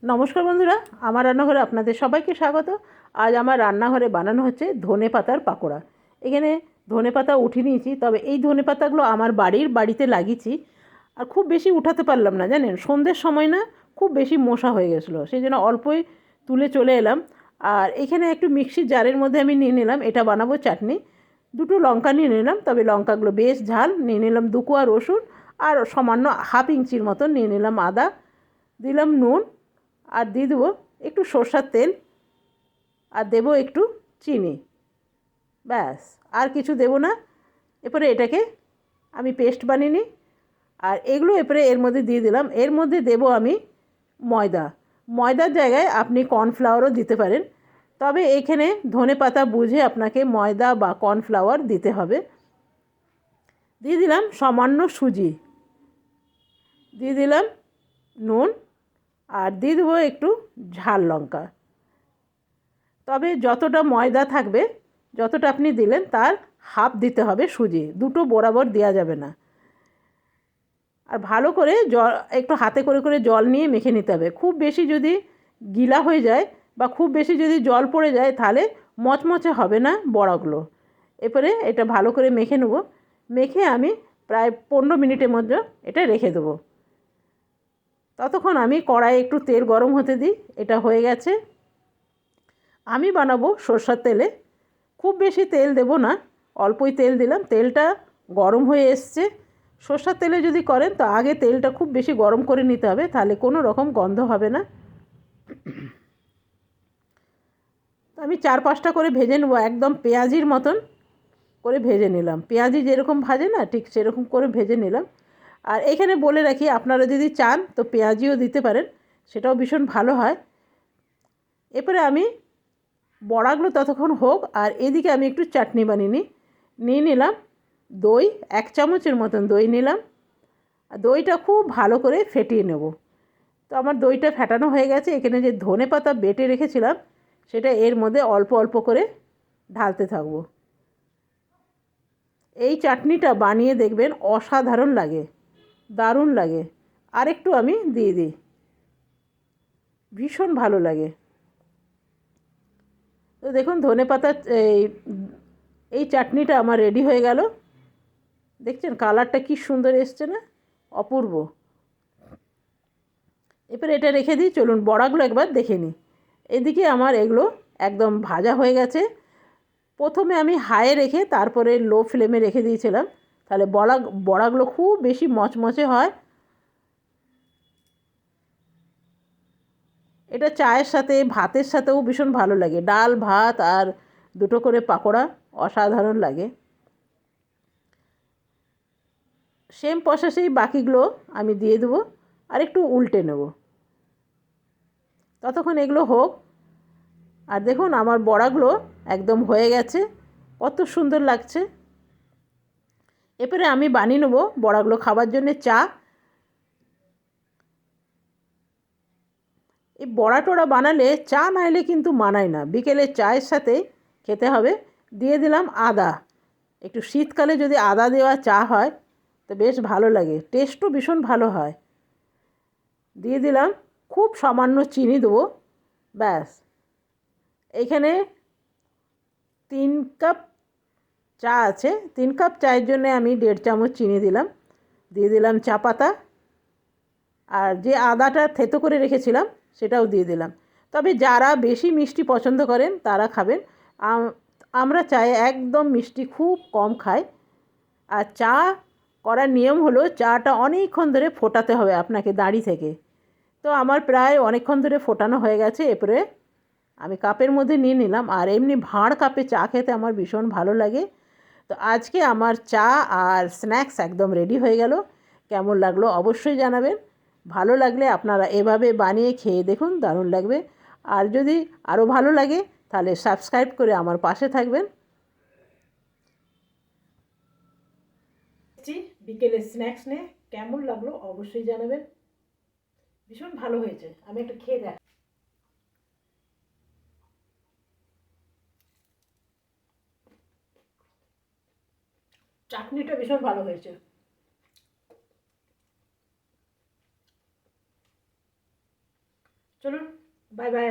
নমস্কার বন্ধুরা, আমার রান্নাঘরে আপনাদের সবাইকে স্বাগত। আজ আমার রান্নাঘরে বানানো হচ্ছে ধনেপাতার পাকোড়া। এখানে ধনেপাতা উঠিয়ে নিয়েছি, তবে এই ধনেপাতাগুলো আমার বাড়িতে লাগিয়েছি। আর খুব বেশি উঠাতে পারলাম না, জানেন, সন্ধ্যের সময় না খুব বেশি মশা হয়ে গেছিলো, সেই জন্য অল্পই তুলে চলে এলাম। আর এখানে একটু মিক্সির জারের মধ্যে আমি নিয়ে নিলাম, এটা বানাবো চাটনি। দুটো লঙ্কা নিয়ে নিলাম, তবে লঙ্কাগুলো বেশ ঝাল। নিয়ে নিলাম 2 কোয়া রসুন, আর সামান্য হাফ ইঞ্চির মতন নিয়ে নিলাম আদা। দিলাম নুন, আর দিয়ে দেবো একটু সরষের তেল, আর দেবো একটু চিনি। ব্যাস, আর কিছু দেবো না। এরপরে এটাকে আমি পেস্ট বানিয়ে নিই। আর এগুলো এরপরে এর মধ্যে দিয়ে দিলাম। এর মধ্যে দেবো আমি ময়দা। ময়দার জায়গায় আপনি কর্নফ্লাওয়ারও দিতে পারেন, তবে এখানে ধনেপাতা বুঝে আপনাকে ময়দা বা কর্নফ্লাওয়ার দিতে হবে। দিয়ে দিলাম সামান্য সুজি, দিয়ে দিলাম নুন, আর দিয়ে দেবো একটু ঝাল লঙ্কা। তবে যতটা ময়দা থাকবে, যতটা আপনি দিলেন তার হাফ দিতে হবে সুজি, দুটো বরাবর দেওয়া যাবে না। আর ভালো করে জল, একটু হাতে করে করে জল নিয়ে মেখে নিতে হবে। খুব বেশি যদি গিলা হয়ে যায় বা খুব বেশি যদি জল পড়ে যায়, তাহলে মচমচে হবে না বড়াগুলো। এরপরে এটা ভালো করে মেখে নেব। মেখে আমি প্রায় 15 মিনিটের মধ্যে এটা রেখে দেবো। ততক্ষণ আমি কড়াইয়ে একটু তেল গরম হতে দিই। এটা হয়ে গেছে। আমি বানাবো সরষের তেলে, খুব বেশি তেল দেব না, অল্পই তেল দিলাম। তেলটা গরম হয়ে এসছে। সরষের তেলে যদি করেন তো আগে তেলটা খুব বেশি গরম করে নিতে হবে, তাহলে কোনো রকম গন্ধ হবে না। তো আমি 4-5টা করে ভেজে নেবো, একদম পেঁয়াজির মতন করে ভেজে নিলাম। পেঁয়াজি যেরকম ভাজে না, ঠিক সেরকম করে ভেজে নিলাম। আর এখানে বলে রাখি, আপনারা যদি চান তো পেঁয়াজিও দিতে পারেন, সেটাও ভীষণ ভালো হয়। এরপরে আমি বড়াগুলো ততক্ষণ হোক, আর এদিকে আমি একটু চাটনি বানিয়ে নিয়ে নিলাম। দই 1 চামচের মতন দই নিলাম। আর দইটা খুব ভালো করে ফেটিয়ে নেব। তো আমার দইটা ফেটানো হয়ে গেছে। এখানে যে ধনেপাতা বেটে রেখেছিলাম, সেটা এর মধ্যে অল্প অল্প করে ঢালতে থাকবো। এই চাটনিটা বানিয়ে দেখবেন, অসাধারণ লাগে, দারুণ লাগে। আর একটু আমি দিয়ে দিই, ভীষণ ভালো লাগে। তো দেখুন ধনেপাতা এই এই চাটনিটা আমার রেডি হয়ে গেল। দেখছেন কালারটা কি সুন্দর এসছে না, অপূর্ব। এরপর এটা রেখে দিই। চলুন বড়াগুলো একবার দেখে নিই। এদিকে আমার এগুলো একদম ভাজা হয়ে গেছে। প্রথমে আমি হাইয়ে রেখে তারপরে লো ফ্লেমে রেখে দিয়েছিলাম, তাহলে বড়াগুলো খুব বেশি মচমচে হয়। এটা চায়ের সাথে ভাতের সাথেও ভীষণ ভালো লাগে, ডাল ভাত আর দুটো করে পাকোড়া, অসাধারণ লাগে। সেম প্রসেসেই বাকিগুলো আমি দিয়ে দেবো, আর একটু উল্টে নেব। ততক্ষণ এগুলো হোক। আর দেখুন আমার বড়াগুলো একদম হয়ে গেছে, কত সুন্দর লাগছে। এরপরে আমি বানিয়ে নেবো বড়াগুলো খাবার জন্যে চা। এই বড়া টোড়া বানালে চা না এলে কিন্তু মানায় না, বিকেলে চায়ের সাথে খেতে হবে। দিয়ে দিলাম আদা। একটু শীতকালে যদি আদা দেওয়া চা হয় তো বেশ ভালো লাগে, টেস্টও ভীষণ ভালো হয়। দিয়ে দিলাম খুব সামান্য চিনি দেবো। ব্যাস, এইখানে 3 কাপ চা আছে। 3 কাপ চায়ের জন্য আমি 1.5 চামচ চিনি দিলাম। দিয়ে দিলাম চা পাতা, আর যে আদাটা থেতো করে রেখেছিলাম সেটাও দিয়ে দিলাম। তবে যারা বেশি মিষ্টি পছন্দ করেন তারা খাবেন। আমরা চায়ে একদম মিষ্টি খুব কম খাই। আর চা করার নিয়ম হলো, চাটা অনেকক্ষণ ধরে ফোটাতে হবে আপনাকে দাঁড়ি থেকে। তো আমার প্রায় অনেকক্ষণ ধরে ফোটানো হয়ে গেছে। এরপরে আমি কাপের মধ্যে নিয়ে নিলাম। আর এমনি ভাঁড় কাপে চা খেতে আমার ভীষণ ভালো লাগে। তো আজকে আমার চা আর স্ন্যাক্স একদম রেডি হয়ে গেল। কেমন লাগলো অবশ্যই জানাবেন। ভালো লাগলে আপনারা এভাবে বানিয়ে খেয়ে দেখুন, দারুণ লাগবে। আর যদি আরও ভালো লাগে তাহলে সাবস্ক্রাইব করে আমার পাশে থাকবেন। বিকেলের স্ন্যাক্স নিয়ে কেমন লাগলো অবশ্যই জানাবেন। ভীষণ ভালো হয়েছে, আমি একটু খেয়ে দেখ। চাটনিটা ভীষণ ভালো হয়েছে। চলুন, বাই বাই।